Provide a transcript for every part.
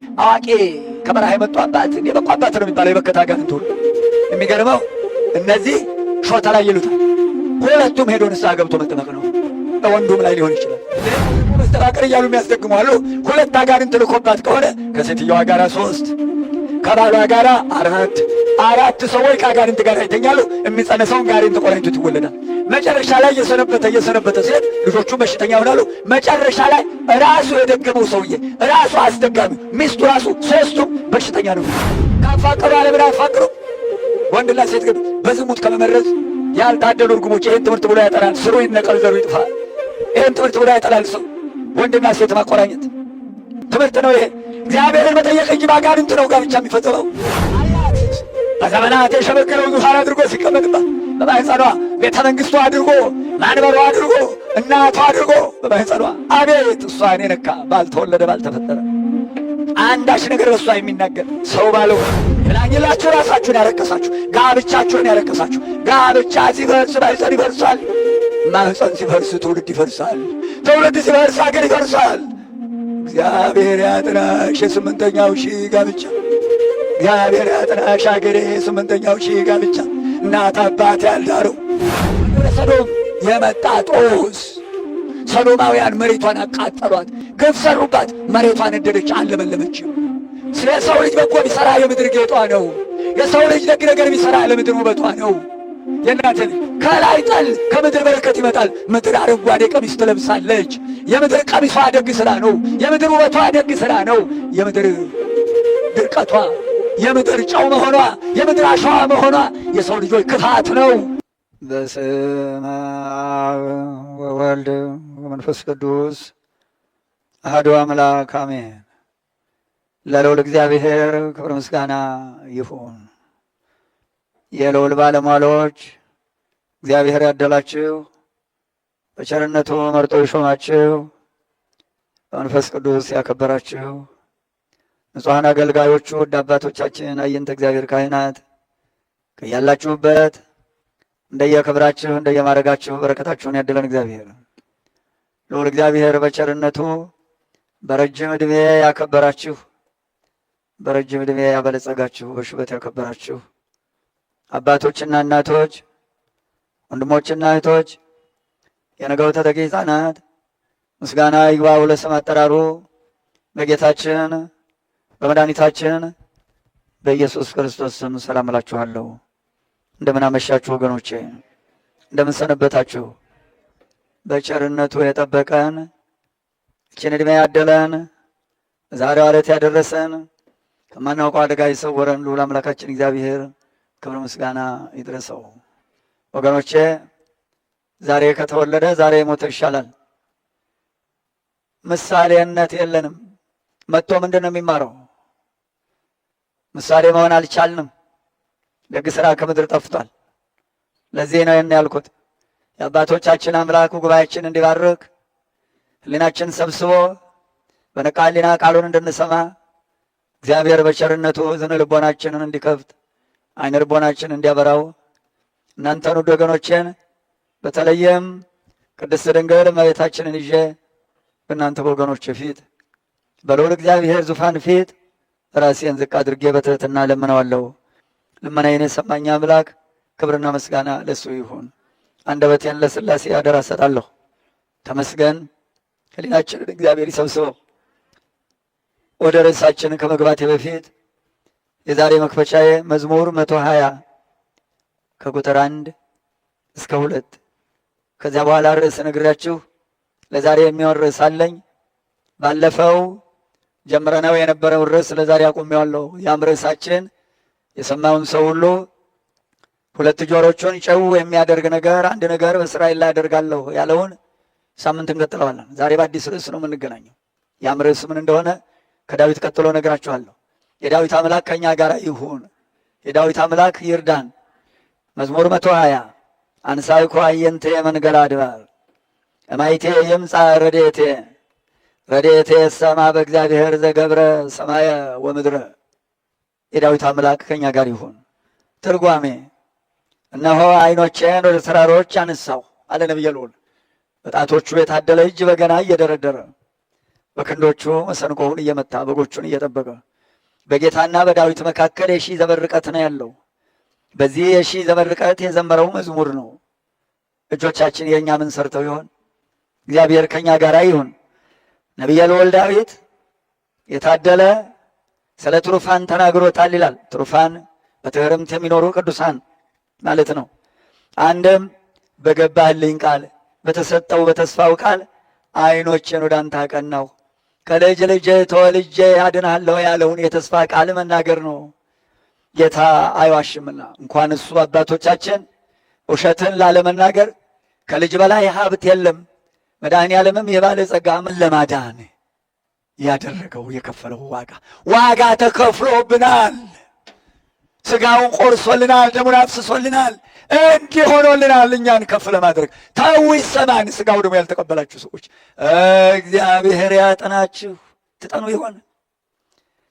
አዋቂ ከበረሃ የመጡ አባት የበቁ አባት ነው የሚባለው የበከታ አጋንንት ሁሉ። የሚገርመው እነዚህ ሾታ ላይ ይሉታል። ሁለቱም ሄዶ ንስሐ ገብቶ መጠመቅ ነው። ወንዱም ላይ ሊሆን ይችላል። መስተፋቅር እያሉ የሚያስደግሙ አሉ። ሁለት አጋንንት ልኮባት ከሆነ ከሴትዮዋ ጋር 3 ከባሏ ጋር 4 ሰዎች ከአጋንንት ጋር ይተኛሉ። የሚጸነሰውን ጋሪን ተቆራኝቶት ይወለዳል። መጨረሻ ላይ እየሰነበተ ሴት ልጆቹ በሽተኛ ይሆናሉ። መጨረሻ ላይ ራሱ የደገመው ሰውዬ ራሱ አስደጋሚ ሚስቱ ራሱ 3ቱም በሽተኛ ነው። ካፋቀሩ አለምን አፋቅሩ። ወንድና ሴት ግን በዝሙት ከመመረዝ ያልታደሉ እርጉሞች ይህን ትምህርት ብሎ ያጠላል። ስሩ ይነቀል፣ ዘሩ ይጥፋ። ይህን ትምህርት ብሎ ያጠላል። ሰው ወንድና ሴት ማቆራኘት ትምህርት ነው ይሄ። እግዚአብሔርን መጠየቅ እንጂ ባጋንንት ነው ጋብቻ የሚፈጽመው። በዘመናት የሸመገለውን ዙፋን አድርጎ ሲቀመጥባት በማህፀኗ ቤተ መንግሥቱ አድርጎ ማንበሯ አድርጎ እናቷ አድርጎ በማህፀኗ አቤት እሷን የነካ ባልተወለደ ባልተፈጠረ አንዳች ነገር በእሷ የሚናገር ሰው ባለው ይብላኝላችሁ። ራሳችሁን ያረከሳችሁ፣ ጋብቻችሁን ያረከሳችሁ። ጋብቻ ሲፈርስ ማህፀን ይፈርሳል። ማህፀን ሲፈርስ ትውልድ ይፈርሳል። ትውልድ ሲፈርስ አገር ይፈርሳል። እግዚአብሔር ያጥናሽ የ8ኛው ሺህ ጋብቻ። እግዚአብሔር ያጥናሽ አገሬ የ8ኛው ሺህ ጋብቻ። እናት አባት ያልዳረው ወደ ሰዶም የመጣ ጦስ ሰዶማውያን መሬቷን አቃጠሏት፣ ግፍ ሰሩባት፣ መሬቷን ነደደች፣ አልለመለመችም። ስለ ሰው ልጅ በጎ ቢሠራ የምድር ጌጧ ነው። የሰው ልጅ ደግ ነገር ቢሠራ ለምድር ውበቷ ነው። የእናትን ከላይ ጠል ከምድር በረከት ይመጣል። ምድር አረንጓዴ ቀሚስ ትለብሳለች። የምድር ቀሚሷ ደግ ሥራ ነው። የምድር ውበቷ ደግ ሥራ ነው። የምድር ድርቀቷ፣ የምድር ጨው መሆኗ፣ የምድር አሸዋ መሆኗ የሰው ልጆች ክፋት ነው። በስመ አብ ወወልድ ወመንፈስ ቅዱስ አሐዱ አምላክ አሜን። ለልዑል እግዚአብሔር ክብር ምስጋና ይሁን። የልዑል ባለሟሎች እግዚአብሔር ያደላችሁ በቸርነቱ መርጦ የሾማችሁ በመንፈስ ቅዱስ ያከበራችሁ ንጹሐን አገልጋዮቹ ውድ አባቶቻችን አየንተ እግዚአብሔር ካህናት ከያላችሁበት እንደየክብራችሁ እንደየማረጋችሁ በረከታችሁን ያድለን እግዚአብሔር። ልዑል እግዚአብሔር በቸርነቱ በረጅም ዕድሜ ያከበራችሁ፣ በረጅም ዕድሜ ያበለጸጋችሁ፣ በሽበት ያከበራችሁ አባቶችና እናቶች፣ ወንድሞችና እህቶች፣ የነገው ተተኪ ሕፃናት ምስጋና ይግባው ለስም አጠራሩ በጌታችን በመድኃኒታችን በኢየሱስ ክርስቶስ ስም ሰላም እላችኋለሁ። እንደምን አመሻችሁ ወገኖቼ፣ እንደምን ሰነበታችሁ? በቸርነቱ የጠበቀን እችን ዕድሜ ያደለን ዛሬው ዕለት ያደረሰን ከማናውቀው አደጋ የሰወረን ልዑል አምላካችን እግዚአብሔር ክብር ምስጋና ይድረሰው። ወገኖቼ ዛሬ ከተወለደ ዛሬ የሞተ ይሻላል። ምሳሌነት የለንም። መጥቶ ምንድን ነው የሚማረው? ምሳሌ መሆን አልቻልንም። ደግ ሥራ ከምድር ጠፍቷል። ለዚህ ነው ያልኩት የአባቶቻችን አምላክ ጉባኤያችን እንዲባርክ ሕሊናችን ሰብስቦ በነቃ ሕሊና ቃሉን እንድንሰማ እግዚአብሔር በቸርነቱ ዝን ልቦናችንን እንዲከፍት አይነ ልቦናችን እንዲያበራው እናንተን ውድ ወገኖቼን በተለይም ቅድስት ድንግል እመቤታችንን ይዤ በእናንተ ወገኖች ፊት በልዑል እግዚአብሔር ዙፋን ፊት ራሴን ዝቅ አድርጌ በትሕትና ለምነዋለሁ። ልመናዬን የሰማኝ አምላክ ክብርና ምስጋና ለሱ ይሁን። አንደበቴን ለሥላሴ አደራ ሰጣለሁ። ተመስገን። ሕሊናችንን እግዚአብሔር ይሰብስበው። ወደ ርዕሳችን ከመግባቴ በፊት የዛሬ መክፈቻዬ መዝሙር 120 ከቁጥር 1 እስከ 2 ከዚያ በኋላ ርዕስ ነግራችሁ ለዛሬ የሚሆን ርዕስ አለኝ። ባለፈው ጀምረነው የነበረውን ርዕስ ለዛሬ አቁሜዋለሁ። ያም ርዕሳችን የሰማውን ሰው ሁሉ 2 ጆሮቹን ጨው የሚያደርግ ነገር አንድ ነገር በእስራኤል ላይ አደርጋለሁ ያለውን ሳምንት እንቀጥለዋለን። ዛሬ በአዲስ ርዕስ ነው የምንገናኘው። ያም ርዕስ ምን እንደሆነ ከዳዊት ቀጥሎ ነግራችኋለሁ። የዳዊት አምላክ ከኛ ጋር ይሁን። የዳዊት አምላክ ይርዳን። መዝሙር 120 አንሳይኮ አየንቴ መንገላ አድባር እማይቴ የምጻ ረድኤቴ ረድኤቴ ሰማ በእግዚአብሔር ዘገብረ ሰማየ ወምድረ። የዳዊት አምላክ ከኛ ጋር ይሁን። ትርጓሜ እነሆ ዓይኖቼን ወደ ተራሮች አነሳሁ አለ ነቢየ ልዑል። በጣቶቹ የታደለ እጅ በገና እየደረደረ በክንዶቹ መሰንቆውን እየመታ በጎቹን እየጠበቀ በጌታና በዳዊት መካከል የሺህ ዘመን ርቀት ነው ያለው። በዚህ የሺህ ዘመን ርቀት የዘመረው መዝሙር ነው። እጆቻችን የእኛ ምን ሰርተው ይሆን? እግዚአብሔር ከእኛ ጋር ይሁን። ነቢየ ልዑል ዳዊት የታደለ ስለ ትሩፋን ተናግሮታል ይላል። ትሩፋን በትሕርምት የሚኖሩ ቅዱሳን ማለት ነው። አንድም በገባህልኝ ቃል በተሰጠው በተስፋው ቃል ዓይኖቼን ወደ አንተ አቀናሁ፣ ከልጅ ልጅ ተወልጄ አድንሃለሁ ያለውን የተስፋ ቃል መናገር ነው። ጌታ አይዋሽምና እንኳን እሱ አባቶቻችን ውሸትን ላለመናገር ከልጅ በላይ ሀብት የለም። መድኃኔ ዓለምም የባለ ጸጋ ምን ለማዳን ያደረገው የከፈለው ዋጋ ተከፍሎብናል። ስጋውን ቆርሶልናል፣ ደሙን አፍስሶልናል፣ እንዲህ ሆኖልናል። እኛን ከፍ ለማድረግ ተው ይሰማን። ስጋው ደግሞ ያልተቀበላችሁ ሰዎች እግዚአብሔር ያጠናችሁ። ትጠኑ ይሆን?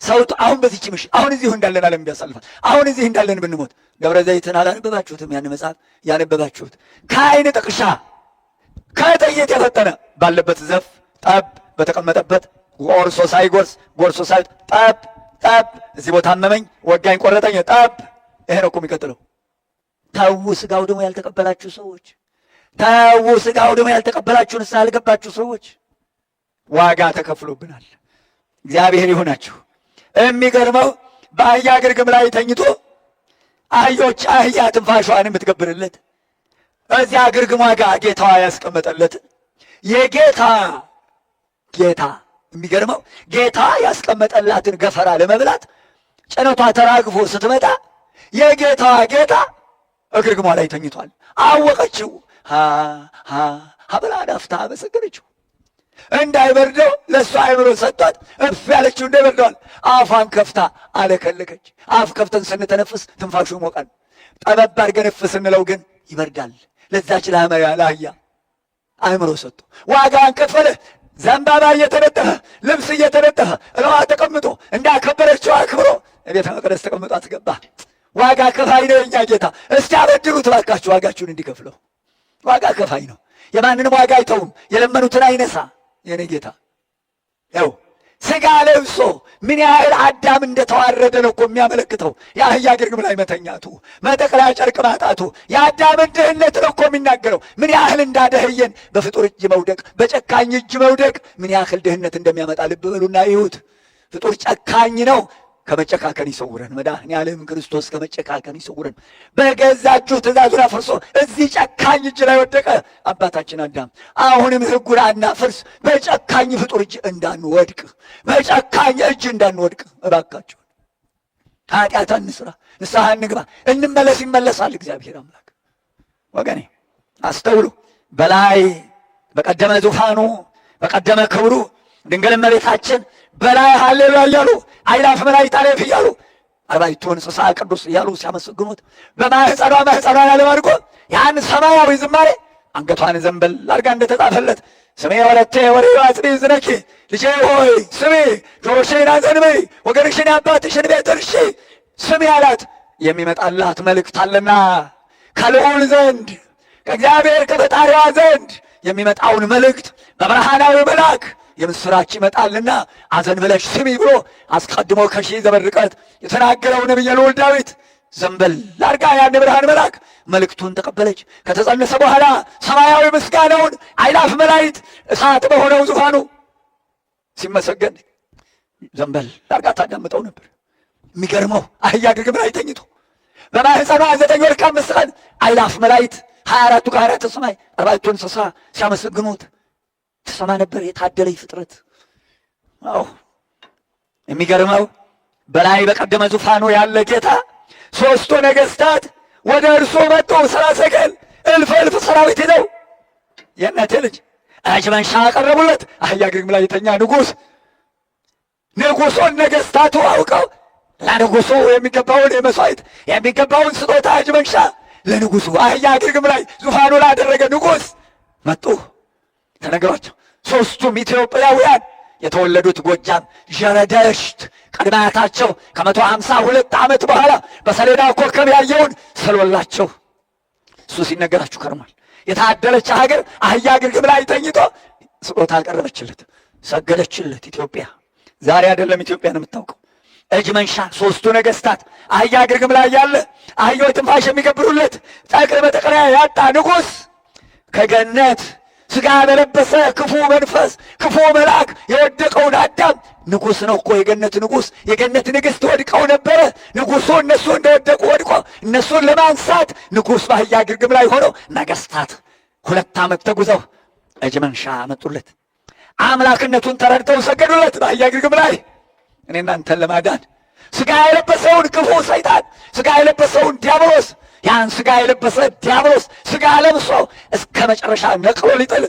ሰው አሁን በዚህች ምሽት አሁን እዚሁ እንዳለን ዓለም ቢያሳልፋል አሁን እዚህ እንዳለን ብንሞት ደብረ ዘይትን አላነበባችሁትም? ያን መጽሐፍ ያነበባችሁት ከዓይን ጥቅሻ ከጥይት የፈጠነ ባለበት ዘፍ ጠብ በተቀመጠበት ጎርሶ ሳይጎርስ ጎርሶ ሳይ ጠብ ጠብ እዚህ ቦታ አመመኝ ወጋኝ ቆረጠኝ ጠብ። ይሄ ነው እኮ የሚቀጥለው። ተው ስጋው ደግሞ ያልተቀበላችሁ ሰዎች፣ ተው ስጋው ደግሞ ያልተቀበላችሁ ንስሐ ያልገባችሁ ሰዎች ዋጋ ተከፍሎብናል። እግዚአብሔር ይሁናችሁ። የሚገርመው በአህያ ግርግም ላይ ተኝቶ አህዮች አህያ ትንፋሿን የምትገብርለት እዚያ ግርግሟ ጋር ጌታዋ ያስቀመጠለት የጌታ የሚገርመው ጌታ ያስቀመጠላትን ገፈራ ለመብላት ጭነቷ ተራግፎ ስትመጣ የጌታዋ ጌታ እግርግሟ ላይ ተኝቷል። አወቀችው። ሀብላ ዳፍታ አመሰገነችው። እንዳይበርደው ለእሷ አእምሮ ሰጥቷት እፍ ያለችው እንዳይበርደዋል። አፏን ከፍታ አለከለከች። አፍ ከፍተን ስንተነፍስ ትንፋሹ ይሞቃል። ጠበብ አድርገን እፍ ስንለው ግን ይበርዳል። ለዛች ለአህያ አእምሮ ሰጥቶ ዋጋን ከፈለ። ዘንባባ እየተነጠፈ ልብስ እየተነጠፈ እለዋ ተቀምጦ እንዳከበረችው አክብሮ ቤተ መቅደስ ተቀምጦ አትገባ። ዋጋ ከፋይ ነው የኛ ጌታ። እስቲ አበድሩት እባካችሁ ዋጋችሁን እንዲከፍለው። ዋጋ ከፋይ ነው። የማንንም ዋጋ አይተውም። የለመኑትን አይነሳ። የኔ ጌታ ያው ሥጋ ለብሶ ምን ያህል አዳም እንደተዋረደ ነው እኮ የሚያመለክተው። የአህያ ግርግም ላይ መተኛቱ፣ መጠቅለያ ጨርቅ ማጣቱ የአዳምን ድህነት ነው እኮ የሚናገረው። ምን ያህል እንዳደህየን በፍጡር እጅ መውደቅ፣ በጨካኝ እጅ መውደቅ ምን ያህል ድህነት እንደሚያመጣ ልብ በሉና ይሁት። ፍጡር ጨካኝ ነው። ከመጨካከን ይሰውረን መድኃኔዓለም ክርስቶስ፣ ከመጨካከን ይሰውረን። በገዛችሁ ትእዛዙን አፍርሶ እዚህ ጨካኝ እጅ ላይ ወደቀ አባታችን አዳም። አሁንም ሕጉን አናፍርስ፣ በጨካኝ ፍጡር እጅ እንዳንወድቅ፣ በጨካኝ እጅ እንዳንወድቅ እባካችሁ ኃጢአት እንስራ፣ ንስሐ እንግባ፣ እንመለስ። ይመለሳል እግዚአብሔር አምላክ። ወገኔ አስተውሉ። በላይ በቀደመ ዙፋኑ በቀደመ ክብሩ ድንግል እመቤታችን በላይ ሃሌሉያ እያሉ አእላፍ መላእክት አሌፍ እያሉ አርባዕቱ እንስሳ ቅዱስ እያሉ ሲያመሰግኑት በማኅፀኗ ማኅፀኗን ያለ አድርጎ ያን ሰማያዊ ዝማሬ አንገቷን ዘንበል አድርጋ እንደተጻፈለት ስሜ ወለቴ ወሬዋ ጽሪ ዝነኪ፣ ልጄ ሆይ ስሜ፣ ጆሮሽን አዘንብይ፣ ወገንሽን የአባትሽን ቤት እርሺ ስሜ አላት። የሚመጣላት መልእክት አለና ከልዑል ዘንድ ከእግዚአብሔር ከፈጣሪዋ ዘንድ የሚመጣውን መልእክት በብርሃናዊ መልአክ የምስራች ይመጣልና አዘን ብለሽ ስሚ ብሎ አስቀድሞ ከሺህ ዘመን ርቀት የተናገረው ነቢየ ልዑል ዳዊት ዘንበል አድርጋ ያን ብርሃን መልአክ መልእክቱን ተቀበለች። ከተጸነሰ በኋላ ሰማያዊ ምስጋናውን አእላፍ መላእክት እሳት በሆነው ዙፋኑ ሲመሰገን ዘንበል አድርጋ ታዳምጠው ነበር። የሚገርመው አህያ ግርግም ላይ ተኝቶ በማኅፀኗ 9 ወር ከ5 ቀን አእላፍ መላእክት 24ቱ ካህናተ ሰማይ 40ቱ እንስሳ ሲያመሰግኑት ትሰማ ነበር። የታደለኝ ፍጥረት። አዎ የሚገርመው በላይ በቀደመ ዙፋኑ ያለ ጌታ 3ቱ ነገሥታት ወደ እርሱ መጡ። 30 ሰገል እልፍ እልፍ ሰራዊት ይዘው የእናቴ ልጅ እጅ መንሻ አቀረቡለት። አህያ ግርግም ላይ የተኛ ንጉሡን ነገሥታቱ አውቀው ለንጉሡ የሚገባውን የመሥዋዕት የሚገባውን ስጦታ እጅ መንሻ ለንጉሡ አህያ ግርግም ላይ ዙፋኑ ላደረገ ንጉሥ መጡ። ተነገሯቸው። 3ቱም ኢትዮጵያውያን የተወለዱት ጎጃም ዠረደሽት ቅድመ አያታቸው ከ152 ዓመት በኋላ በሰሌዳ ኮከብ ያየውን ስሎላቸው እሱ ሲነገራችሁ ከርሟል። የታደለች ሀገር አህያ ግርግም ላይ ተኝቶ ስጦታ አቀረበችለት። ሰገደችለት ኢትዮጵያ። ዛሬ አይደለም ኢትዮጵያን የምታውቀው፣ እጅ መንሻ ሦስቱ ነገሥታት አህያ ግርግም ላይ ያለ አህያው ትንፋሽ የሚገብሩለት ጠቅር በጠቅላይ ያጣ ንጉሥ ከገነት ሥጋ በለበሰ ክፉ መንፈስ ክፉ መልአክ የወደቀውን አዳም ንጉሥ ነው እኮ የገነት ንጉሥ የገነት ንግሥት ወድቀው ነበረ። ንጉሡ እነሱ እንደወደቁ ወድቆ እነሱን ለማንሳት ንጉሥ በአህያ ግርግም ላይ ሆነው ነገሥታት 2 ዓመት ተጉዘው እጅ መንሻ አመጡለት። አምላክነቱን ተረድተው ሰገዱለት በአህያ ግርግም ላይ። እኔ እናንተን ለማዳን ሥጋ የለበሰውን ክፉ ሰይጣን ሥጋ የለበሰውን ዲያብሎስ ያን ሥጋ የለበሰ ዲያብሎስ ሥጋ ለብሶ እስከ መጨረሻ ነቅሎ ሊጥል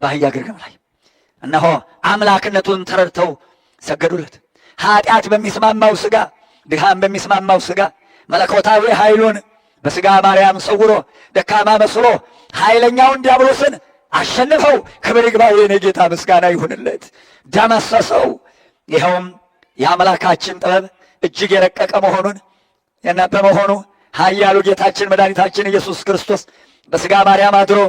በአህያ ግርግም ላይ እነሆ አምላክነቱን ተረድተው ሰገዱለት። ኃጢአት በሚስማማው ሥጋ ድካም በሚስማማው ሥጋ መለኮታዊ ኃይሉን በሥጋ ማርያም ሰውሮ ደካማ መስሎ ኃይለኛውን ዲያብሎስን አሸነፈው። ክብር ይግባው የኔ ጌታ ምስጋና ይሁንለት። ደመሰሰው። ይኸውም የአምላካችን ጥበብ እጅግ የረቀቀ መሆኑን በመሆኑ ኃያሉ ጌታችን መድኃኒታችን ኢየሱስ ክርስቶስ በሥጋ ማርያም አድሮ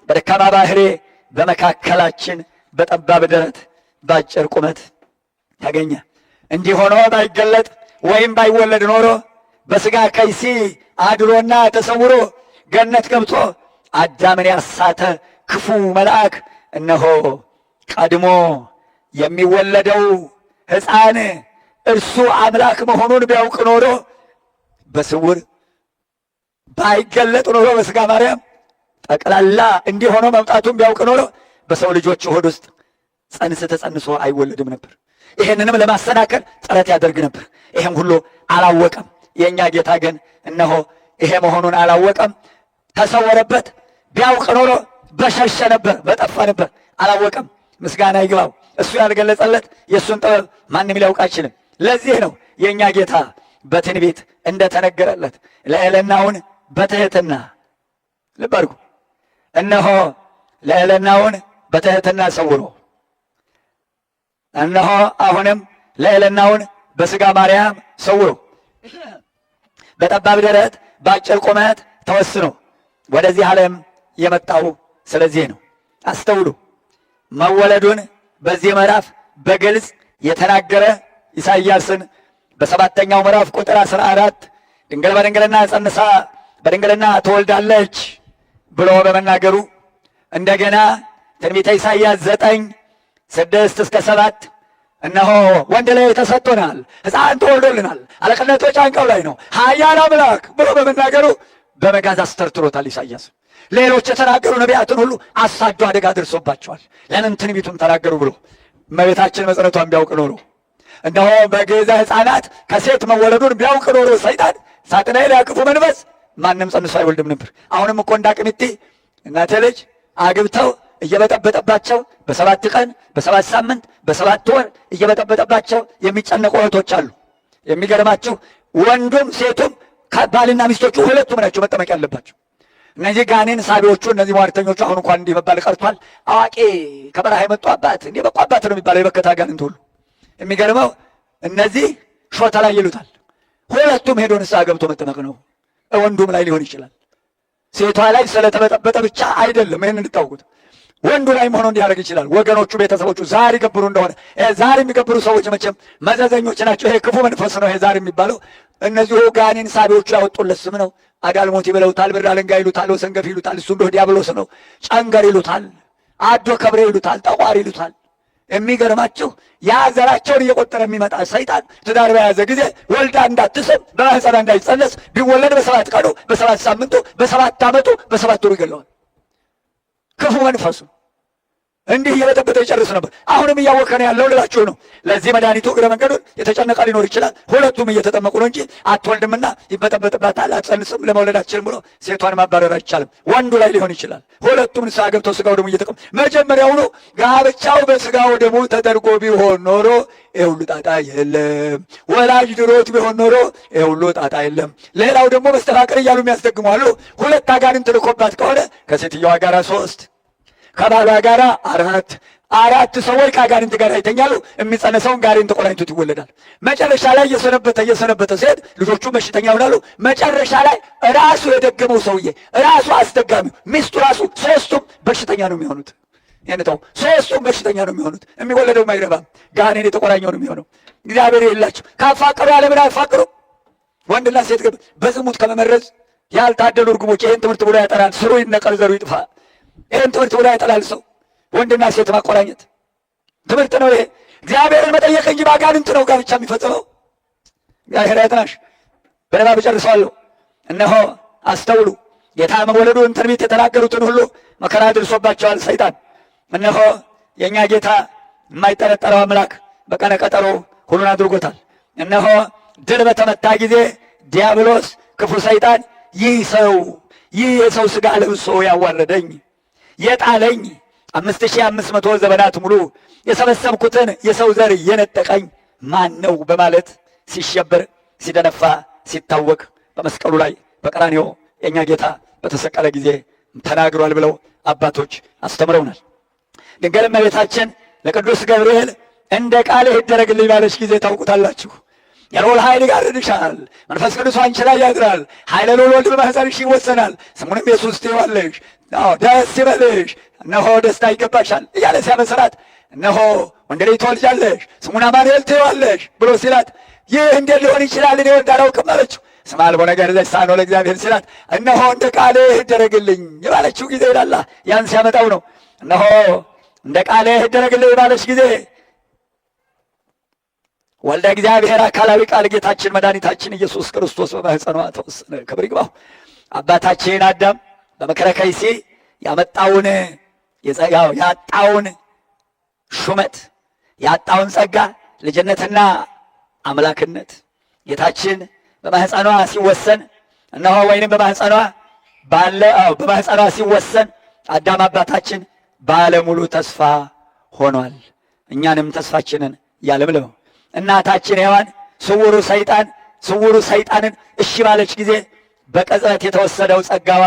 በደካማ ባሕርይ በመካከላችን በጠባብ ደረት በአጭር ቁመት ተገኘ። እንዲህ ሆኖ ባይገለጥ ወይም ባይወለድ ኖሮ በሥጋ ከይሲ አድሮና ተሰውሮ ገነት ገብቶ አዳምን ያሳተ ክፉ መልአክ እነሆ ቀድሞ የሚወለደው ሕፃን እርሱ አምላክ መሆኑን ቢያውቅ ኖሮ በስውር ባይገለጥ ኖሮ በሥጋ ማርያም ጠቅላላ እንዲህ ሆኖ መምጣቱን ቢያውቅ ኖሮ በሰው ልጆች ሆድ ውስጥ ጽንስ ተጸንሶ አይወለድም ነበር። ይሄንንም ለማሰናከል ጥረት ያደርግ ነበር። ይሄም ሁሉ አላወቀም። የእኛ ጌታ ግን እነሆ ይሄ መሆኑን አላወቀም፣ ተሰወረበት። ቢያውቅ ኖሮ በሸሸ ነበር፣ በጠፋ ነበር። አላወቀም። ምስጋና ይግባው። እሱ ያልገለጸለት የእሱን ጥበብ ማንም ሊያውቅ አይችልም። ለዚህ ነው የእኛ ጌታ በትንቢት እንደተነገረለት ልዕልናውን በትሕትና ልብ አድርጉ፣ እነሆ ልዕልናውን በትሕትና ሰውሮ እነሆ አሁንም ልዕልናውን በሥጋ ማርያም ሰውሮ በጠባብ ደረት በአጭር ቁመት ተወስኖ ወደዚህ ዓለም የመጣው ስለዚህ ነው። አስተውሉ። መወለዱን በዚህ ምዕራፍ በግልጽ የተናገረ ኢሳይያስን በሰባተኛው ምዕራፍ ቁጥር 14 ድንግል በድንግልና ጸንሳ በድንግልና ትወልዳለች ብሎ በመናገሩ እንደገና ትንቢተ ኢሳይያስ 9:6-7 እነሆ ወንድ ላይ ተሰጥቶናል፣ ሕፃን ተወልዶልናል፣ አለቅነቱ ጫንቃው ላይ ነው፣ ኃያል አምላክ ብሎ በመናገሩ በመጋዝ አስተርትሮታል ኢሳይያስ። ሌሎች የተናገሩ ነቢያትን ሁሉ አሳዶ አደጋ ደርሶባቸዋል። ለምን ትንቢቱን ተናገሩ ብሎ እመቤታችን መጽነቷን ቢያውቅ ኖሮ እነሆ በገዛ ሕፃናት ከሴት መወለዱን ቢያውቅ ኖሮ ሰይጣን ሳጥናኤል ያክፉ መንፈስ ማንም ጸንሶ አይወልድም ነበር። አሁንም እኮ እንዳቅሚቴ እናቴ ልጅ አግብተው እየበጠበጠባቸው በ7 ቀን በ7 ሳምንት በ7 ወር እየበጠበጠባቸው የሚጨነቁ እህቶች አሉ። የሚገርማችሁ ወንዱም ሴቱም ባልና ሚስቶቹ ሁለቱም ናቸው መጠመቅ ያለባቸው። እነዚህ ጋኔን ሳቢዎቹ እነዚህ ሟርተኞቹ አሁን እንኳን እንዲህ መባል ቀርቷል። አዋቂ ከበረሃ የመጡ አባት እንዲህ በቁ አባት ነው የሚባለው የበከታ ጋኔንት ሁሉ። የሚገርመው እነዚህ ሾታ ላይ ይሉታል። ሁለቱም ሄዶ ንስሐ ገብቶ መጠመቅ ነው። ወንዱም ላይ ሊሆን ይችላል። ሴቷ ላይ ስለተበጠበጠ ብቻ አይደለም። ይህን እንድታውቁት ወንዱ ላይ መሆኑ እንዲያደርግ ይችላል። ወገኖቹ፣ ቤተሰቦቹ ዛር ይገብሩ እንደሆነ ዛር የሚገብሩ ሰዎች መቼም መዘዘኞች ናቸው። ይሄ ክፉ መንፈስ ነው። ይሄ ዛር የሚባለው እነዚሁ ጋኔን ሳቢዎቹ ያወጡለት ስም ነው። አዳልሞት ይብለውታል፣ ብር አለንጋ ይሉታል፣ ወሰንገፍ ይሉታል፣ እሱ እንደው ዲያብሎስ ነው። ጨንገር ይሉታል፣ አዶ ከብሬ ይሉታል፣ ጠቋር ይሉታል። የሚገርማችሁ ያ ዘራቸውን እየቆጠረ የሚመጣ ሰይጣን ትዳር በያዘ ጊዜ ወልዳ እንዳትስም በማህፀኗ እንዳይጸነስ ቢወለድ በ7 ቀኑ በ7 ሳምንቱ በ7 ዓመቱ በ7 ወሩ ይገለዋል። ክፉ መንፈሱ እንዲህ እየበጠበጠ ይጨርስ ነበር። አሁንም እያወከ ነው ያለው ልላችሁ ነው። ለዚህ መድኃኒቱ እግረ መንገዱን የተጨነቀ ሊኖር ይችላል። ሁለቱም እየተጠመቁ ነው እንጂ አትወልድምና ይበጠበጥባታል፣ አትጸንስም፣ ለመውለድ አትችልም ብሎ ሴቷን ማባረር አይቻልም። ወንዱ ላይ ሊሆን ይችላል። ሁለቱም ንስሐ ገብተው ስጋው ደሙ እየተቀሙ መጀመሪያውኑ ጋብቻው በስጋው ደሙ ተደርጎ ቢሆን ኖሮ ይሄ ሁሉ ጣጣ የለም። ወላጅ ድሮት ቢሆን ኖሮ ይሄ ሁሉ ጣጣ የለም። ሌላው ደግሞ መስተፋቅር እያሉ የሚያስደግሙ አሉ። 2 አጋንንት ልኮባት ከሆነ ከሴትየዋ ጋር 3 ከባሏ ጋር 4 ሰዎች ከአጋንንት ጋር ይተኛሉ። የሚጸነሰውን ጋኔን ተቆራኝቶት ይወለዳል። መጨረሻ ላይ እየሰነበተ ሲሄድ ልጆቹ በሽተኛ ይሆናሉ። መጨረሻ ላይ ራሱ የደገመው ሰውዬ ራሱ አስደጋሚው ሚስቱ ራሱ 3ቱም በሽተኛ ነው የሚሆኑት። ይንተው ሶስቱም በሽተኛ ነው የሚሆኑት። የሚወለደው አይረባም፣ ጋኔን የተቆራኘው ነው የሚሆነው። እግዚአብሔር የላቸው ካፋቀሩ ዓለምን አይፋቀሩ። ወንድና ሴት ግን በዝሙት ከመመረዝ ያልታደሉ እርግሞች ይህን ትምህርት ብሎ ያጠራል። ስሩ ይነቀል ዘሩ ይጥፋ። ይህን ትምህርት ብሎ ያጠላል። ሰው ወንድና ሴት ማቆራኘት ትምህርት ነው ይሄ። እግዚአብሔርን መጠየቅ እንጂ ባጋንንት ነው ጋብቻ የሚፈጽመው። እግዚአብሔር ያጥናሽ። በንባብ እጨርሰዋለሁ። እነሆ አስተውሉ፣ ጌታ መወለዱን ትንቢት የተናገሩትን ሁሉ መከራ ደርሶባቸዋል ሰይጣን። እነሆ የእኛ ጌታ የማይጠረጠረው አምላክ በቀነ ቀጠሮ ሁሉን አድርጎታል። እነሆ ድል በተመታ ጊዜ ዲያብሎስ ክፉ ሰይጣን ይህ የሰው ሥጋ ለብሶ ያዋረደኝ የጣለኝ 5500 ዘመናት ሙሉ የሰበሰብኩትን የሰው ዘር የነጠቀኝ ማን ነው በማለት ሲሸበር ሲደነፋ ሲታወቅ በመስቀሉ ላይ በቀራንዮ የእኛ ጌታ በተሰቀለ ጊዜ ተናግሯል ብለው አባቶች አስተምረውናል። ድንግል እመቤታችን ለቅዱስ ገብርኤል እንደ ቃልህ ይደረግልኝ ባለች ጊዜ ታውቁታላችሁ። የልዑል ኃይል ይጋርድሻል፣ መንፈስ ቅዱስ አንቺ ላይ ያድራል፣ ኃይለ ልዑል ወልድ በማኅፀንሽ ይወሰናል፣ ስሙንም ኢየሱስ ትዪዋለሽ፣ ደስ ይበልሽ፣ እነሆ ደስታ ይገባሻል እያለ ሲያበስራት፣ እነሆ ወንድ ልጅ ትወልጃለሽ፣ ስሙን አማኑኤል ትዪዋለሽ ብሎ ሲላት፣ ይህ እንዴት ሊሆን ይችላል? እኔ ወልድ አላውቅም አለችው። እስመ አልቦ ነገር ዘይሳነው ለእግዚአብሔር ሲላት፣ እነሆ እንደ ቃልህ ይደረግልኝ የባለችው ጊዜ ይላላ ያን ሲያመጣው ነው። እነሆ እንደ ቃልህ ይደረግልኝ ባለች ጊዜ ወልደ እግዚአብሔር አካላዊ ቃል ጌታችን መድኃኒታችን ኢየሱስ ክርስቶስ በማኅፀኗ ተወሰነ። ክብር ይግባው። አባታችን አዳም በመከረ ከይሲ ያመጣውን ያጣውን ሹመት ያጣውን ጸጋ ልጅነትና አምላክነት ጌታችን በማኅፀኗ ሲወሰን እነሆ ወይንም በማኅፀኗ ሲወሰን አዳም አባታችን ባለሙሉ ተስፋ ሆኗል። እኛንም ተስፋችንን ያለምልመው። እናታችን ሔዋን ስውሩ ሰይጣንን እሺ ባለች ጊዜ በቅጽበት የተወሰደው ጸጋዋ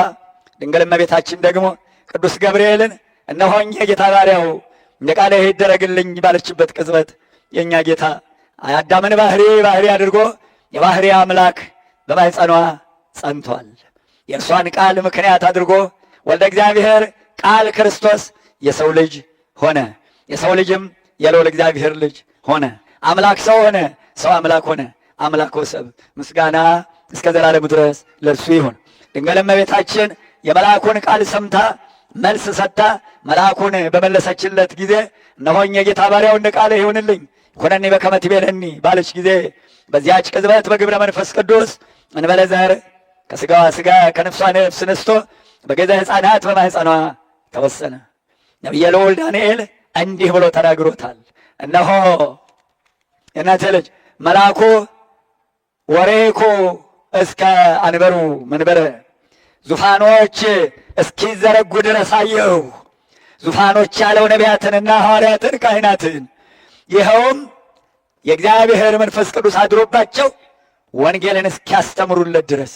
ድንግል እመቤታችን ደግሞ ቅዱስ ገብርኤልን እነሆኝ የጌታ ባሪያው እንደ ቃልህ ይደረግልኝ ባለችበት ቅጽበት የእኛ ጌታ አዳምን ባህሪ አድርጎ የባህሪ አምላክ በማኅፀኗ ጸንቷል። የእርሷን ቃል ምክንያት አድርጎ ወልደ እግዚአብሔር ቃል ክርስቶስ የሰው ልጅ ሆነ። የሰው ልጅም የልዑል እግዚአብሔር ልጅ ሆነ። አምላክ ሰው ሆነ፣ ሰው አምላክ ሆነ። አምላክ ወሰብ ምስጋና እስከ ዘላለሙ ድረስ ለእርሱ ይሁን። ድንግል እመቤታችን የመልአኩን ቃል ሰምታ መልስ ሰጥታ መልአኩን በመለሰችለት ጊዜ እነሆኝ የጌታ ባሪያው እንደ ቃልህ ይሁንልኝ ኮነኒ በከመ ትቤለኒ ባለች ጊዜ በዚያች ቅጽበት በግብረ መንፈስ ቅዱስ እንበለ ዘር ከሥጋዋ ሥጋ ከነፍሷ ነፍስ ነስቶ በገዛ ሕፃናት በማኅፀኗ ተወሰነ። ነቢየ ልዑል ዳንኤል እንዲህ ብሎ ተናግሮታል። እነሆ የእናቴ ልጅ መልአኩ ወሬኮ እስከ አንበሩ መንበረ ዙፋኖች እስኪዘረጉ ድረስ አየሁ። ዙፋኖች ያለው ነቢያትንና ሐዋርያትን ካህናትን፣ ይኸውም የእግዚአብሔር መንፈስ ቅዱስ አድሮባቸው ወንጌልን እስኪያስተምሩለት ድረስ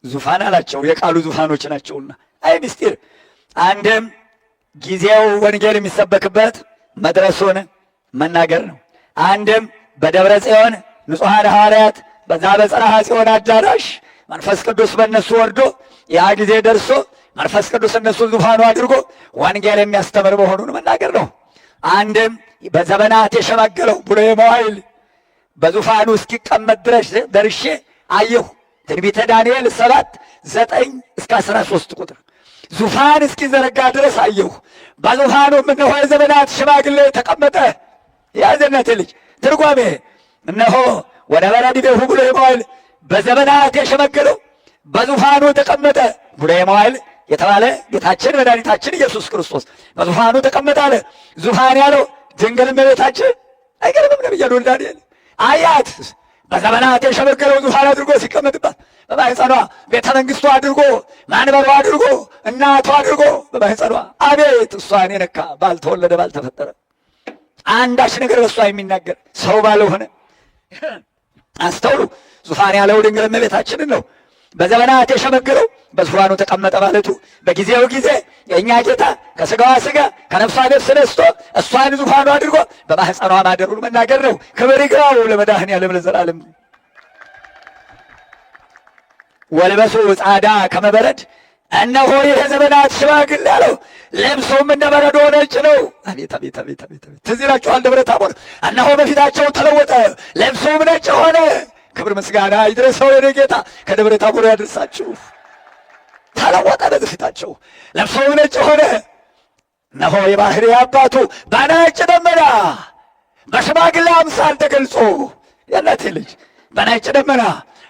ዙፋን አላቸው። የቃሉ ዙፋኖች ናቸውና። አይ ምስጢር! አንድም ጊዜው ወንጌል የሚሰበክበት መድረሱን መናገር ነው። አንድም በደብረ ጽዮን ንጹሐን ሐዋርያት በዛ በጽርሐ ጽዮን አዳራሽ መንፈስ ቅዱስ በእነሱ ወርዶ ያ ጊዜ ደርሶ መንፈስ ቅዱስ እነሱ ዙፋኑ አድርጎ ወንጌል የሚያስተምር መሆኑን መናገር ነው። አንድም በዘመናት የሸመገለው ቡሬ መዋዕል በዙፋኑ እስኪቀመጥ ድረስ ደርሼ አየሁ። ትንቢተ ዳንኤል 7:9-13 ቁጥር ዙፋን እስኪዘረጋ ድረስ አየሁ። በዙፋኑ እነሆ የዘመናት ሽማግሌ ተቀመጠ። የያዘነት ልጅ ትርጓሜ እነሆ ወደ በረዲቤሁ ቡሬ መዋዕል በዘመናት የሸመገለው በዙፋኑ ተቀመጠ። ቡሬ መዋዕል የተባለ ጌታችን መድኃኒታችን ኢየሱስ ክርስቶስ በዙፋኑ ተቀመጠ አለ። ዙፋን ያለው ድንግል እመቤታችን አይገርምም? ነቢየ ልዑል ዳንኤል አያት በዘመናት የሸመገለው ዙፋን አድርጎ ሲቀመጥባት በማኅፀኗ ቤተ መንግሥቱ አድርጎ ማንበሩ አድርጎ እናቱ አድርጎ በማኅፀኗ አቤት እሷን የነካ ባልተወለደ ባልተፈጠረ አንዳች ነገር በእሷ የሚናገር ሰው ባልሆነ አስተውሉ። ዙፋን ያለው ድንግል እመቤታችንን ነው። በዘመናት የሸመገለው በዙፋኑ ተቀመጠ ማለቱ በጊዜው ጊዜ የእኛ ጌታ ከሥጋዋ ሥጋ ከነፍሷ ነፍስ ነስቶ እሷን ዙፋኑ አድርጎ በማኅፀኗ ማደሩን መናገር ነው። ክብር ይግባው ለመድኃኔዓለም ለዘላለም። ወልበሱ ጻዕዳ ከመ በረድ እነሆ የዘመናት ሽማግሌ አለው፣ ልብሱም እንደ በረዶ ነጭ ነው። አቤት አቤት አቤት አቤት! ትዝ ይላችኋል ደብረ ታቦር። እነሆ በፊታቸው ተለወጠ፣ ልብሱም ነጭ ሆነ። ክብር ምስጋና ይድረሰው የኔ ጌታ፣ ከደብረ ታቦር ያደርሳችሁ። ተለወጠ በፊታቸው፣ ልብሱም ነጭ ሆነ። እነሆ የባህሪ አባቱ በነጭ ደመና በሽማግሌ አምሳል ተገልጾ፣ የእናቴ ልጅ በነጭ ደመና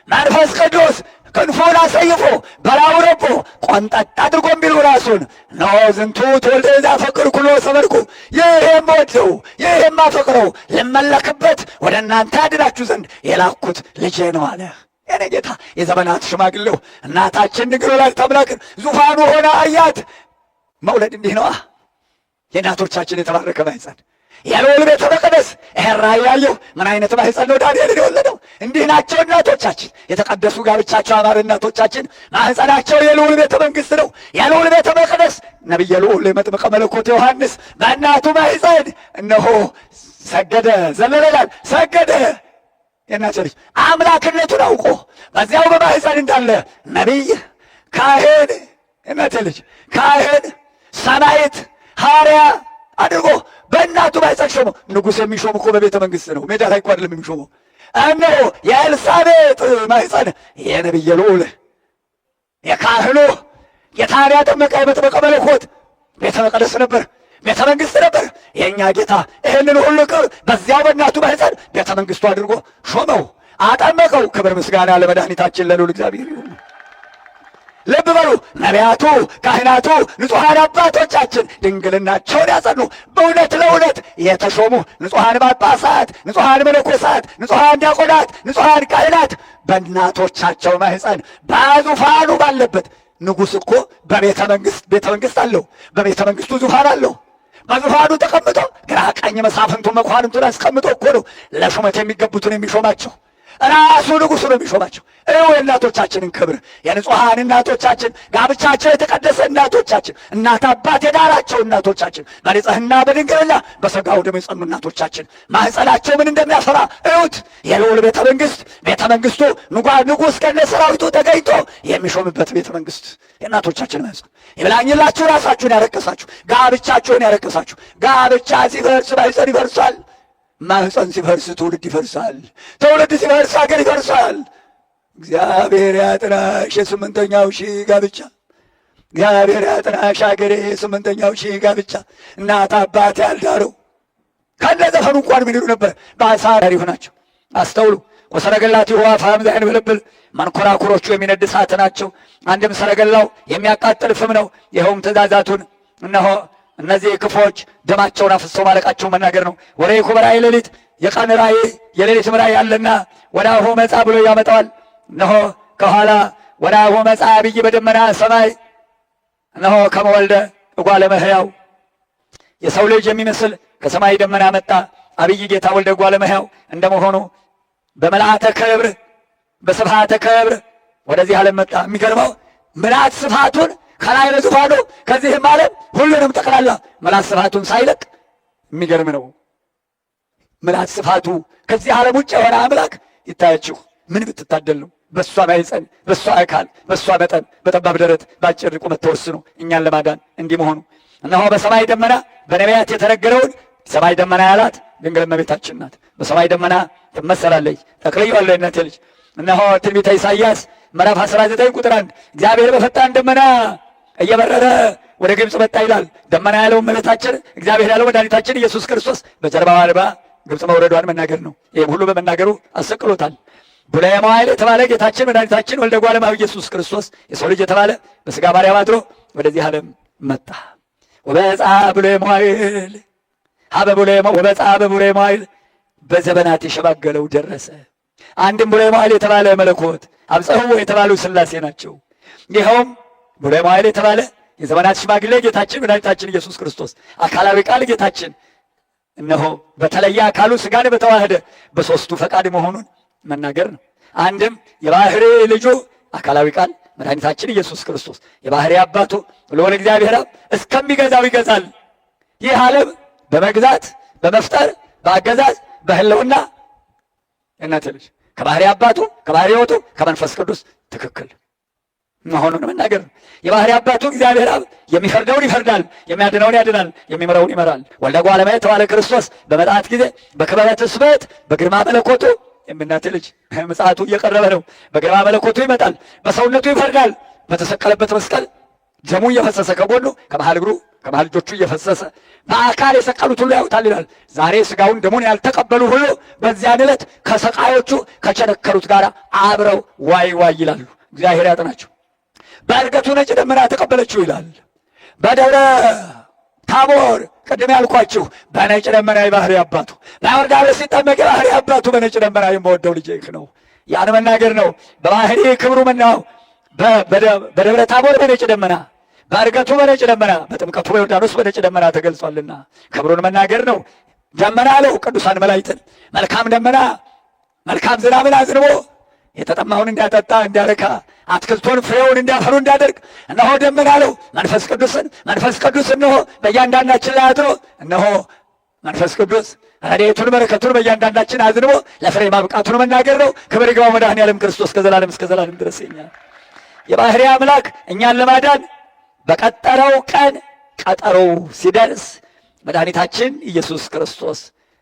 መንፈስ ቅዱስ ክንፉን አሰይፎ በላዩ ረቦ ቆንጠጥ አድርጎ ቢሉ ራሱን ነው ዝንቱ ተወልደ ዘአፈቅር ኩሎ ሰመርኩ፣ ይህ የምወደው ይህ የማፈቅረው ልመለክበት ወደ እናንተ አድናችሁ ዘንድ የላኩት ልጄ ነው አለ። የኔ ጌታ የዘመናት ሽማግሌው እናታችን ድንግል ወላዲተ አምላክ ዙፋኑ ሆና አያት። መውለድ እንዲህ ነዋ። የእናቶቻችን የተባረከ ማኅፀን የልዑል ቤተ መቅደስ ራእይ ያየሁ ምን አይነት ማኅፀን ነው ዳንኤልን የወለደው? እንዲህ ናቸው እናቶቻችን፣ የተቀደሱ ጋብቻቸው ያማረ እናቶቻችን። ማኅፀናቸው የልዑል ቤተ መንግሥት ነው፣ የልዑል ቤተ መቅደስ። ነቢየ ልዑል መጥምቀ መለኮት ዮሐንስ በእናቱ ማኅፀን እነሆ ሰገደ፣ ዘለለ ይላል ሰገደ። የእናቴ ልጅ አምላክነቱን አውቆ በዚያው በማኅፀን እንዳለ ነቢይ፣ ካህን፣ የእናቴ ልጅ ካህን፣ ሰማዕት፣ ሐዋርያ አድርጎ በእናቱ ማኅፀን ሾመው። ንጉሥ የሚሾም እኮ በቤተ መንግሥት ነው፣ ሜዳ ላይ እኮ አይደለም የሚሾመው። እነሆ የኤልሳቤጥ ማኅፀን የነቢየ ልዑል የካህኑ ጌታን ያጠመቀ የመጥምቀ መለኮት ቤተ መቅደስ ነበር፣ ቤተ መንግሥት ነበር። የእኛ ጌታ ይህንን ሁሉ ክብር በዚያው በእናቱ ማኅፀን ቤተ መንግሥቱ አድርጎ ሾመው፣ አጠመቀው። ክብር ምስጋና ለመድኃኒታችን ለልዑል እግዚአብሔር ይሁን። ልብ በሉ፣ ነቢያቱ፣ ካህናቱ፣ ንጹሐን አባቶቻችን ድንግልናቸውን ያጸኑ በእውነት ለእውነት የተሾሙ ንጹሐን ጳጳሳት፣ ንጹሐን መነኮሳት፣ ንጹሐን ዲያቆናት፣ ንጹሐን ካህናት በእናቶቻቸው ማኅፀን በዙፋኑ ባለበት ንጉሥ እኮ በቤተ መንግሥት አለው። በቤተ መንግሥቱ ዙፋን አለው። በዙፋኑ ተቀምጦ ግራ ቀኝ መሳፍንቱን መኳንንቱን አስቀምጦ እኮ ነው ለሹመት የሚገቡትን የሚሾማቸው። ራሱ ንጉሡ ነው የሚሾማቸው። የእናቶቻችንን ክብር የንጹሐን እናቶቻችን ጋብቻቸው የተቀደሰ እናቶቻችን እናት አባት የዳራቸው እናቶቻችን በንጽሕና በድንግልና በሥጋው ደም የጸኑ እናቶቻችን ማኅፀናቸው ምን እንደሚያፈራ እዩት። የልዑል ቤተ መንግሥቱ ንጉሥ ከነ ሰራዊቱ ተገኝቶ የሚሾምበት ቤተ መንግሥት የእናቶቻችን ማኅፀን። ይብላኝላችሁ ራሳችሁን ያረከሳችሁ፣ ጋብቻችሁን ያረከሳችሁ። ጋብቻ ሲፈርስ ማኅፀን ይፈርሳል። ማኅፀን ሲፈርስ ትውልድ ይፈርሳል። ትውልድ ሲፈርስ ሀገር ይፈርሳል። እግዚአብሔር ያጥናሽ የስምንተኛው ሺህ ጋብቻ። እግዚአብሔር ያጥናሽ ሀገሬ የስምንተኛው ሺህ ጋብቻ። እናት አባት ያልዳረው ከነ ዘፈኑ እንኳን ምን ይሉ ነበር? በአሳር ይሆናቸው። አስተውሉ። ወሰረገላቲሁ አፍሃም ዘእንበለብል፣ መንኮራኩሮቹ የሚነድ እሳት ናቸው። አንድም ሰረገላው የሚያቃጥል ፍም ነው። ይኸውም ትእዛዛቱን እነሆ እነዚህ ክፎች ደማቸውን አፍሰው ማለቃቸው መናገር ነው። ወሬኩ በራእይ ሌሊት፣ የቀን ራእይ የሌሊትም ራእይ አለና ወናሁ መጻ ብሎ ያመጣዋል። እነሆ ከኋላ ወናሁ መጻ አብይ በደመና ሰማይ፣ እነሆ ከመወልደ እጓለ እመሕያው፣ የሰው ልጅ የሚመስል ከሰማይ ደመና መጣ። አብይ ጌታ ወልደ እጓለ እመሕያው እንደመሆኑ በመልአተ ክብር በስብሐተ ክብር ወደዚህ ዓለም መጣ። የሚገርመው ምልአት ስፋቱን ከላይ ለዙፋኑ ከዚህም ዓለም ሁሉንም ጠቅላላ ምልአት ስፋቱን ሳይለቅ የሚገርም ነው። ምልአት ስፋቱ ከዚህ ዓለም ውጭ የሆነ አምላክ ይታያችሁ ምን ብትታደል ነው። በእሷ ማኅፀን በእሷ አካል በእሷ መጠን በጠባብ ደረት በአጭር ቁመት ተወስኖ እኛን ለማዳን እንዲህ መሆኑ እነሆ በሰማይ ደመና በነቢያት የተነገረውን ሰማይ ደመና ያላት ድንግል እመቤታችን ናት። በሰማይ ደመና ትመሰላለች። ተክልዬዋለሁ የእናቴ ልጅ። እነሆ ትንቢተ ኢሳይያስ ምዕራፍ 19 ቁጥር 1 እግዚአብሔር በፈጣን ደመና እየበረረ ወደ ግብፅ መጣ ይላል። ደመና ያለው እመቤታችን፣ እግዚአብሔር ያለው መድኃኒታችን ኢየሱስ ክርስቶስ በጀርባዋ አልባ ግብፅ መውረዷን መናገር ነው። ይህ ሁሉ በመናገሩ አሰቅሎታል። ቡላየ መዋዕል የተባለ ጌታችን መድኃኒታችን ወልደ እጓለ እመሕያው ኢየሱስ ክርስቶስ የሰው ልጅ የተባለ በሥጋ ማርያም አድሮ ወደዚህ ዓለም መጣ። ወበጽአ ቡላየ መዋዕል ወበጽአ በቡላየ መዋዕል በዘመናት የሸባገለው ደረሰ። አንድም ቡላየ መዋዕል የተባለ መለኮት አብጽሕዎ የተባሉ ሥላሴ ናቸው። ይኸውም ቡላየ መዋዕል የተባለ የዘመናት ሽማግሌ ጌታችን መድኃኒታችን ኢየሱስ ክርስቶስ አካላዊ ቃል ጌታችን እነሆ በተለየ አካሉ ሥጋን በተዋህደ በሦስቱ ፈቃድ መሆኑን መናገር ነው። አንድም የባህሪ ልጁ አካላዊ ቃል መድኃኒታችን ኢየሱስ ክርስቶስ የባህሪ አባቱ ልዑል እግዚአብሔር አብ እስከሚገዛው ይገዛል። ይህ ዓለም በመግዛት በመፍጠር በአገዛዝ በህልውና እናንተ ልጅ ከባህሪ አባቱ ከባህሪ ሕይወቱ ከመንፈስ ቅዱስ ትክክል መሆኑን መናገር ነው። የባህሪ አባቱ እግዚአብሔር አብ የሚፈርደውን ይፈርዳል፣ የሚያድነውን ያድናል፣ የሚምረውን ይመራል። ወልደ እጓለ እመሕያው የተባለ ክርስቶስ በመጣት ጊዜ በክበበ ትስብእት በግርማ መለኮቱ የእናቴ ልጅ ምጽአቱ እየቀረበ ነው። በግርማ መለኮቱ ይመጣል፣ በሰውነቱ ይፈርዳል። በተሰቀለበት መስቀል ደሙ እየፈሰሰ ከጎኑ ከመሃል እግሩ ከመሃል እጆቹ እየፈሰሰ በአካል የሰቀሉት ሁሉ ያዩታል ይላል። ዛሬ ስጋውን ደሙን ያልተቀበሉ ሁሉ በዚያን ዕለት ከሰቃዮቹ ከቸነከሩት ጋር አብረው ዋይ ዋይ ይላሉ። እግዚአብሔር ያጥናቸው። በዕርገቱ ነጭ ደመና ተቀበለችው ይላል። በደብረ ታቦር ቅድም ያልኳችሁ በነጭ ደመና የባህሪ አባቱ በዮርዳኖስ ሲጠመቅ የባህሪ አባቱ በነጭ ደመና የምወደው ልጄ ነው። ያን መናገር ነው። በባህሪ ክብሩ ምናው በደብረ ታቦር በነጭ ደመና፣ በዕርገቱ በነጭ ደመና፣ በጥምቀቱ በዮርዳኖስ በነጭ ደመና ተገልጿልና ክብሩን መናገር ነው። ደመና አለው ቅዱሳን መላእክትን መልካም ደመና መልካም ዝናብን አዝንቦ የተጠማውን እንዲያጠጣ እንዲያረካ አትክልቱን ፍሬውን እንዲያፈሩ እንዲያደርግ እነሆ ደመና አለው። መንፈስ ቅዱስ እነሆ በእያንዳንዳችን ላይ አድሮ እነሆ መንፈስ ቅዱስ ረድኤቱን በረከቱን በእያንዳንዳችን አዝንቦ ለፍሬ ማብቃቱን መናገር ነው። ክብር ይግባው መድኃኔዓለም ክርስቶስ ከዘላለም እስከ ዘላለም ድረስ የባህሪ አምላክ እኛን ለማዳን በቀጠረው ቀን ቀጠሮው ሲደርስ መድኃኒታችን ኢየሱስ ክርስቶስ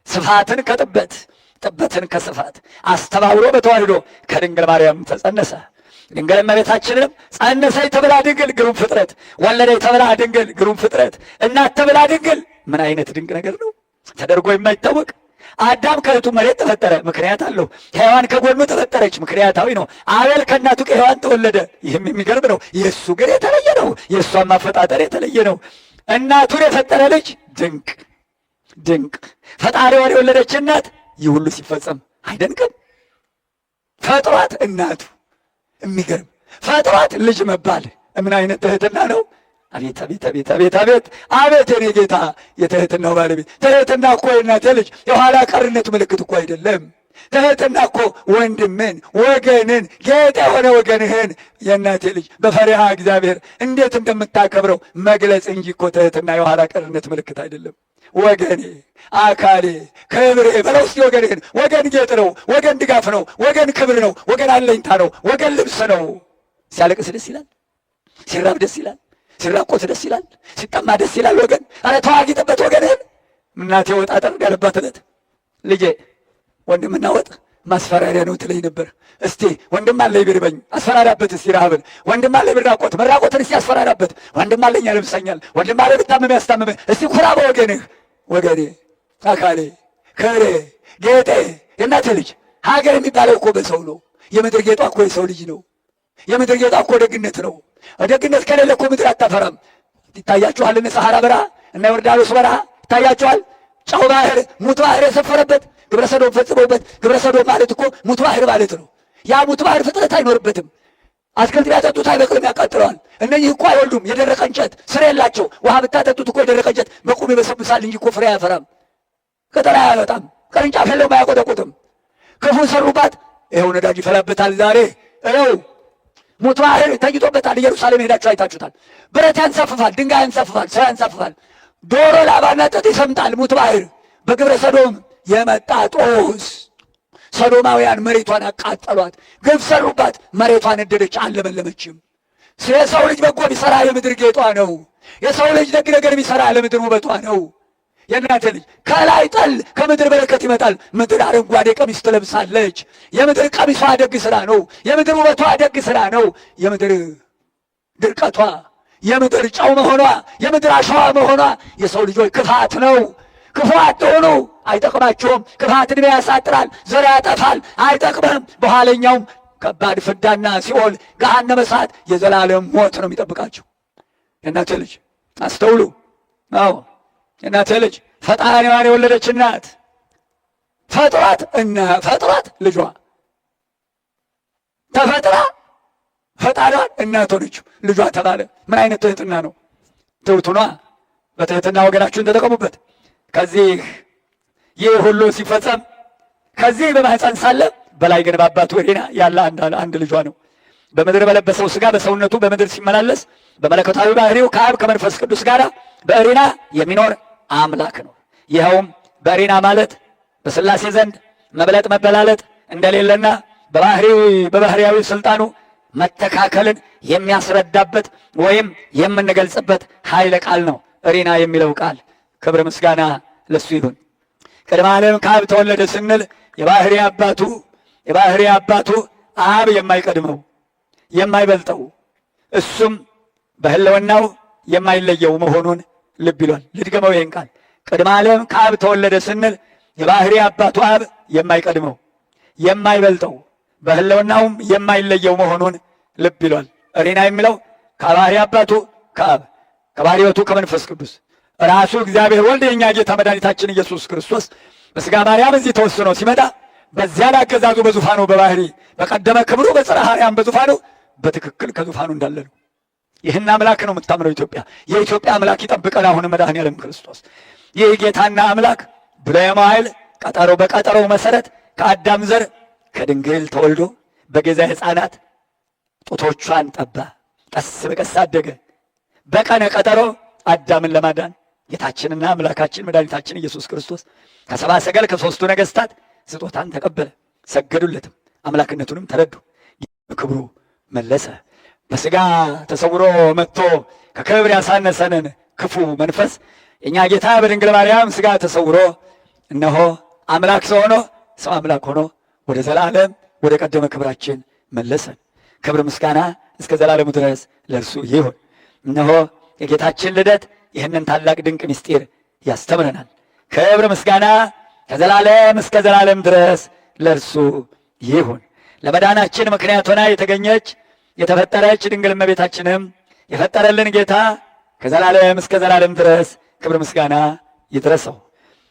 ስፋትን ከጥበት ጥበትን ከስፋት አስተባብሮ በተዋህዶ ከድንግል ማርያም ተጸነሰ። ድንግል እመቤታችንንም ጸነሰች ተብላ ድንግል ግሩም ፍጥረት፣ ወለደች ተብላ ድንግል ግሩም ፍጥረት፣ እናት ተብላ ድንግል። ምን አይነት ድንቅ ነገር ነው! ተደርጎ የማይታወቅ አዳም ከእህቱ መሬት ተፈጠረ፣ ምክንያት አለው። ሔዋን ከጎኑ ተፈጠረች፣ ምክንያታዊ ነው። አቤል ከእናቱ ከሔዋን ተወለደ፣ ይህም የሚገርም ነው። የእሱ ግን የተለየ ነው። የእሷም አፈጣጠር የተለየ ነው። እናቱን የፈጠረ ልጅ ድንቅ ድንቅ፣ ፈጣሪዋን የወለደች እናት ይህ ሁሉ ሲፈጸም አይደንቅም? ፈጥሯት እናቱ የሚገርም ፈጥሯት ልጅ መባል ምን አይነት ትህትና ነው! አቤት አቤት አቤት አቤት አቤት አቤት የኔ ጌታ የትህትናው ባለቤት። ትህትና እኮ የእናቴ ልጅ የኋላ ቀርነት ምልክት እኮ አይደለም። ትህትና እኮ ወንድምን ወገንን ጌጥ የሆነ ወገንህን የእናቴ ልጅ በፈሪሃ እግዚአብሔር እንዴት እንደምታከብረው መግለጽ እንጂ እኮ ትህትና የኋላ ቀርነት ምልክት አይደለም። ወገኔ አካሌ ክብሬ በለው እስቲ ወገንህን። ወገን ጌጥ ነው፣ ወገን ድጋፍ ነው፣ ወገን ክብር ነው፣ ወገን አለኝታ ነው፣ ወገን ልብስ ነው። ሲያለቅስ ደስ ይላል፣ ሲራብ ደስ ይላል፣ ሲራቆት ደስ ይላል፣ ሲጠማ ደስ ይላል። ወገን አረ ተዋጊጥበት ወገንህን። እናቴ ወጥ አጠር ያለባት ዕለት ልጄ ወንድምና ወጥ ማስፈራሪያ ነው ትለኝ ነበር። እስቲ ወንድም አለኝ ቢርበኝ አስፈራራበት፣ እስቲ ረሃብን። ወንድም አለኝ ቢራቆት መራቆትን እስቲ አስፈራራበት። ወንድም አለኝ ያለብሰኛል፣ ወንድም አለኝ ብታመም ያስታምም። እስቲ ኩራ በወገንህ። ወገኔ አካሌ ክብሬ ጌጤ የእናቴ ልጅ። ሀገር የሚባለው እኮ በሰው ነው። የምድር ጌጧ እኮ የሰው ልጅ ነው። የምድር ጌጧ እኮ ደግነት ነው። ደግነት ከሌለ እኮ ምድር አታፈራም። ይታያችኋል፣ እነ ሰሐራ በረሃ እና ዮርዳኖስ በረሃ ይታያችኋል። ጨው ባህር ሙት ባህር የሰፈረበት ግብረ ሰዶም ፈጽሞበት። ግብረ ሰዶም ማለት እኮ ሙት ባህር ማለት ነው። ያ ሙት ባህር ፍጥረት አይኖርበትም። አትክልት ቢያጠጡት አይበቅልም፣ ያቃጥለዋል። እነዚህ እኮ አይወልዱም፣ የደረቀ እንጨት ስር የላቸው። ውሃ ብታጠጡት እኮ የደረቀ እንጨት በቁም ይበሰብሳል እንጂ እኮ ፍሬ አያፈራም፣ ቅጠል አያወጣም፣ ቅርንጫፍ የለውም፣ አያቆጠቁጥም። ክፉ ሰሩባት፣ ይኸው ነዳጅ ይፈላበታል። ዛሬ ይኸው ሙት ባህር ተኝቶበታል። ኢየሩሳሌም ሄዳችሁ አይታችሁታል። ብረት ያንሳፍፋል፣ ድንጋይ ያንሳፍፋል፣ ሰው ያንሳፍፋል። ዶሮ ላባና ጥጥ ይሰምጣል። ሙት ባህር በግብረ ሰዶም የመጣ ጦስ ሰዶማውያን መሬቷን አቃጠሏት፣ ግፍ ሰሩባት፣ መሬቷን እደደች፣ አልለመለመችም። የሰው ልጅ በጎ ቢሰራ የምድር ጌጧ ነው። የሰው ልጅ ደግ ነገር ቢሰራ ለምድር ውበቷ ነው። የእናንተ ልጅ ከላይ ጠል ከምድር በረከት ይመጣል። ምድር አረንጓዴ ቀሚስ ትለብሳለች። የምድር ቀሚሷ ደግ ስራ ነው። የምድር ውበቷ ደግ ስራ ነው። የምድር ድርቀቷ፣ የምድር ጨው መሆኗ፣ የምድር አሸዋ መሆኗ የሰው ልጆች ክፋት ነው። ክፉ አትሆኑ፣ አይጠቅማችሁም። ክፋት ዕድሜ ያሳጥራል፣ ዘር ያጠፋል፣ አይጠቅምም። በኋለኛውም ከባድ ፍዳና ሲኦል ገሃነመ እሳት የዘላለም ሞት ነው የሚጠብቃችሁ። የእናቴ ልጅ አስተውሉ። አዎ የእናቴ ልጅ ፈጣሪዋን የወለደች እናት ፈጥሯት ልጇ ተፈጥራ ፈጣሪዋን እናት ሆነችው፣ ልጇ ተባለ። ምን አይነት ትህትና ነው! ትውቱኗ በትህትና ወገናችሁን ተጠቀሙበት። ከዚህ ይህ ሁሉ ሲፈጸም ከዚህ በማህፀን ሳለ በላይ ግን በአባቱ እሪና ያለ አንድ ልጇ ነው። በምድር በለበሰው ሥጋ በሰውነቱ በምድር ሲመላለስ በመለኮታዊ ባህሪው ከአብ ከመንፈስ ቅዱስ ጋር በእሪና የሚኖር አምላክ ነው። ይኸውም በእሪና ማለት በሥላሴ ዘንድ መብለጥ መበላለጥ እንደሌለና በባህሪያዊ ስልጣኑ መተካከልን የሚያስረዳበት ወይም የምንገልጽበት ኃይለ ቃል ነው እሪና የሚለው ቃል። ክብር ምስጋና ለሱ ይሁን። ቅድመ ዓለም ከአብ ተወለደ ስንል የባህሪ አባቱ አብ የማይቀድመው የማይበልጠው እሱም በህልውናው የማይለየው መሆኑን ልብ ይሏል። ልድገመው ይህን ቃል። ቅድመ ዓለም ከአብ ተወለደ ስንል የባህሪ አባቱ አብ የማይቀድመው የማይበልጠው በህልውናውም የማይለየው መሆኑን ልብ ይሏል። እሪና የሚለው ከባህሪ አባቱ ከአብ ከባህሪ ሕይወቱ ከመንፈስ ቅዱስ ራሱ እግዚአብሔር ወልድ የእኛ ጌታ መድኃኒታችን ኢየሱስ ክርስቶስ በሥጋ ማርያም እዚህ ተወስኖ ሲመጣ በዚያ አገዛዙ በዙፋኑ በባህሪ በቀደመ ክብሩ በጽርሐ አርያም በዙፋኑ በትክክል ከዙፋኑ እንዳለ ነው። ይህን አምላክ ነው የምታምነው ኢትዮጵያ። የኢትዮጵያ አምላክ ይጠብቀን። አሁን መድኃኔዓለም ክርስቶስ ይህ ጌታና አምላክ ብሉየ መዋዕል ቀጠሮ በቀጠሮው መሰረት ከአዳም ዘር ከድንግል ተወልዶ በገዛ ሕፃናት ጡቶቿን ጠባ፣ ቀስ በቀስ አደገ። በቀነ ቀጠሮ አዳምን ለማዳን ጌታችንና አምላካችን መድኃኒታችን ኢየሱስ ክርስቶስ ከሰብአ ሰገል ከሦስቱ ነገሥታት ስጦታን ተቀበለ። ሰገዱለትም፣ አምላክነቱንም ተረዱ። ክብሩ መለሰ። በሥጋ ተሰውሮ መጥቶ ከክብር ያሳነሰንን ክፉ መንፈስ የእኛ ጌታ በድንግል ማርያም ሥጋ ተሰውሮ እነሆ አምላክ ሰው ሆኖ ሰው አምላክ ሆኖ ወደ ዘላለም ወደ ቀደመ ክብራችን መለሰን። ክብር ምስጋና እስከ ዘላለሙ ድረስ ለእርሱ ይሁን። እነሆ የጌታችን ልደት ይህንን ታላቅ ድንቅ ምስጢር ያስተምረናል። ክብር ምስጋና ከዘላለም እስከ ዘላለም ድረስ ለእርሱ ይሁን። ለመዳናችን ምክንያት ሆና የተገኘች የተፈጠረች ድንግል እመቤታችንም የፈጠረልን ጌታ ከዘላለም እስከ ዘላለም ድረስ ክብር ምስጋና ይድረሰው።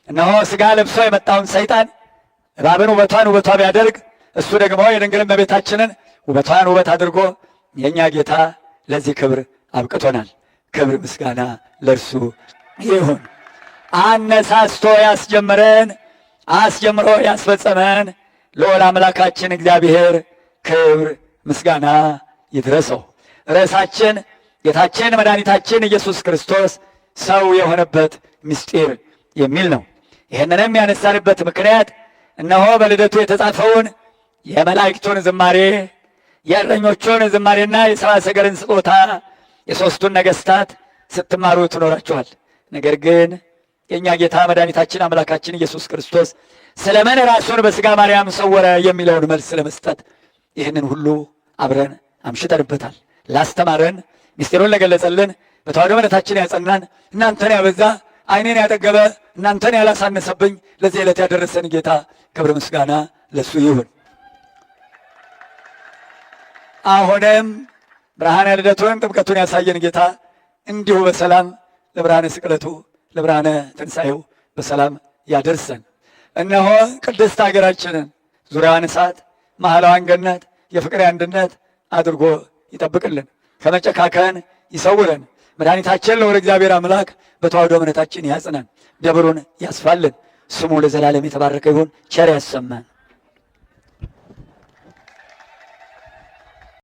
እነሆ ሥጋ ለብሶ የመጣውን ሰይጣን እባብን ውበቷን ውበቷ ቢያደርግ እሱ ደግሞ የድንግል እመቤታችንን ውበቷን ውበት አድርጎ የእኛ ጌታ ለዚህ ክብር አብቅቶናል። ክብር ምስጋና ለእርሱ ይሁን። አነሳስቶ ያስጀመረን አስጀምሮ ያስፈጸመን ልዑል አምላካችን እግዚአብሔር ክብር ምስጋና ይድረሰው። ርዕሳችን ጌታችን መድኃኒታችን ኢየሱስ ክርስቶስ ሰው የሆነበት ምስጢር የሚል ነው። ይህንንም ያነሳንበት ምክንያት እነሆ በልደቱ የተጻፈውን የመላእክቱን ዝማሬ የእረኞቹን ዝማሬና የሰብአ ሰገልን ስጦታ የሦስቱን ነገሥታት ስትማሩ ትኖራችኋል። ነገር ግን የእኛ ጌታ መድኃኒታችን አምላካችን ኢየሱስ ክርስቶስ ስለምን ራሱን በሥጋ ማርያም ሰወረ የሚለውን መልስ ለመስጠት ይህንን ሁሉ አብረን አምሽተንበታል። ላስተማረን ምስጢሩን ለገለጸልን በተዋሕዶ እምነታችን ያጸናን እናንተን ያበዛ ዓይኔን ያጠገበ እናንተን ያላሳነሰብኝ ለዚህ ዕለት ያደረሰን ጌታ ክብር ምስጋና ለሱ ይሁን። አሁንም ብርሃነ ልደቱን ጥምቀቱን ያሳየን ጌታ እንዲሁ በሰላም ለብርሃነ ስቅለቱ ለብርሃነ ትንሣኤው በሰላም ያደርሰን። እነሆ ቅድስት ሀገራችንን ዙሪያዋን እሳት መሐላዋን ገነት የፍቅር አንድነት አድርጎ ይጠብቅልን፣ ከመጨካከን ይሰውረን። መድኃኒታችን ለወደ እግዚአብሔር አምላክ በተዋሕዶ እምነታችን ያጽናን፣ ደብሩን ያስፋልን። ስሙ ለዘላለም የተባረከ ይሁን። ቸር ያሰማን።